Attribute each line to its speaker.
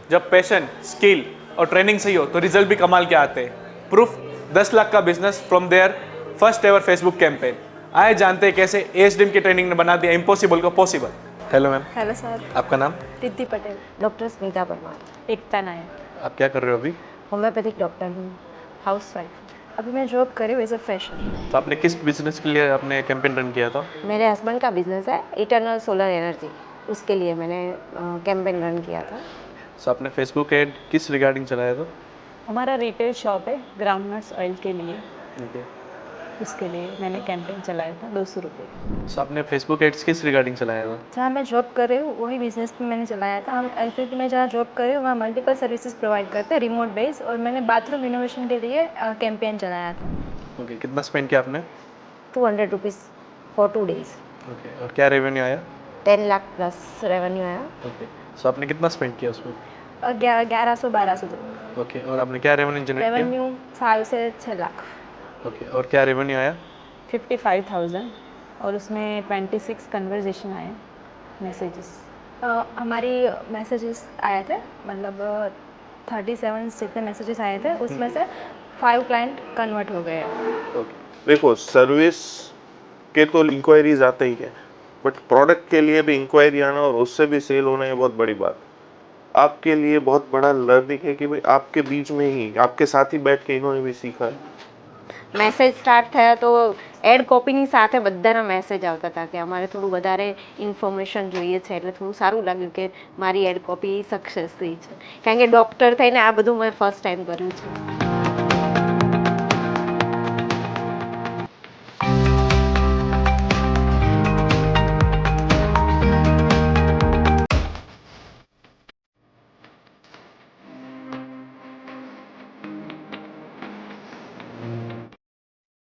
Speaker 1: जब passion, skill और training सही हो तो रिजल्ट भी कमाल के आते हैं। प्रूफ 10 लाख का business from their first ever Facebook campaign. आए जानते हैं कैसे एएसडीएम की ट्रेनिंग ने बना दिया इम्पॉसिबल को possible. Hello ma'am.
Speaker 2: Hello sir.
Speaker 1: आपका नाम?
Speaker 2: रिद्धि पटेल।
Speaker 3: डॉक्टर स्मिता परमार।
Speaker 2: एकता नायक।
Speaker 1: आप क्या कर रहे हो अभी?
Speaker 3: होम्योपैथिक डॉक्टर हूँ।
Speaker 2: House wife.
Speaker 3: अभी मैं जॉब कर रही हूँ एज अ फ्रेशर।
Speaker 1: तो आपने किस बिजनेस के लिए आपने कैंपेन रन किया था?
Speaker 3: मेरे हस्बैंड का बिजनेस है इटर्नल सोलर एनर्जी, उसके लिए मैंने कैंपेन रन किया था।
Speaker 1: सो आपने फेसबुक ऐड किस रिगार्डिंग चलाया था?
Speaker 2: हमारा रिटेल शॉप है ग्राउंडनट्स ऑयल के लिए,
Speaker 1: ओके।
Speaker 2: उसके लिए मैंने कैंपेन चलाया था 200 रुपये।
Speaker 1: सो आपने फेसबुक एड्स किस रिगार्डिंग चलाया था?
Speaker 3: जहाँ मैं जॉब कर रही हूँ वही बिजनेस भी मैंने चलाया था। हम एक्चुअली मैं जहाँ जॉब कर रही हूँ वहाँ मल्टीपल सर्विसेज प्रोवाइड करते हैं रिमोट बेस, और मैंने बाथरूम इनोवेशन के लिए कैंपेन चलाया था।
Speaker 1: ओके, कितना स्पेंड किया आपने?
Speaker 3: 200 रुपीज़ फॉर 2 days।
Speaker 1: ओके, और क्या रेवेन्यू आया?
Speaker 3: 10 लाख प्लस रेवेन्यू आया।
Speaker 1: ओके, सो आपने कितना स्पेंड किया उसमें?
Speaker 3: 1100-1200
Speaker 1: ओके, और आपने क्या रेवेन्यू जनरेट किया?
Speaker 3: रेवेन्यू 5 से 6 लाख।
Speaker 1: ओके, और क्या रेवेन्यू आया?
Speaker 2: 55,000 और उसमें 26 कन्वर्जेशन आए मैसेजेस।
Speaker 3: हमारी मैसेजेस आए थे, मतलब 37 जितने मैसेजेस आए थे उसमें से 5 क्लाइंट कन्वर्ट हो गए।
Speaker 4: ओके, देखो सर्विस के तो इंक्वायरीज आते ही है, बट प्रोडक्ट के लिए भी इंक्वायरी आना और उससे भी सेल होना ये बहुत बड़ी बात। आपके लिए बहुत बड़ा लर्निंग है कि भाई आपके बीच में ही आपके साथ ही बैठ के इन्होंने भी सीखा है।
Speaker 3: મેસેજ સ્ટાર્ટ થયા તો એડ કોપીની સાથે બધાના મેસેજ આવતા હતા કે અમારે થોડું વધારે ઇન્ફોર્મેશન જોઈએ છે, એટલે થોડું સારું લાગ્યું કે મારી એડ કોપી સક્સેસ થઈ છે, કારણ કે ડૉક્ટર થઈને આ બધું મેં ફર્સ્ટ ટાઈમ કર્યું છે.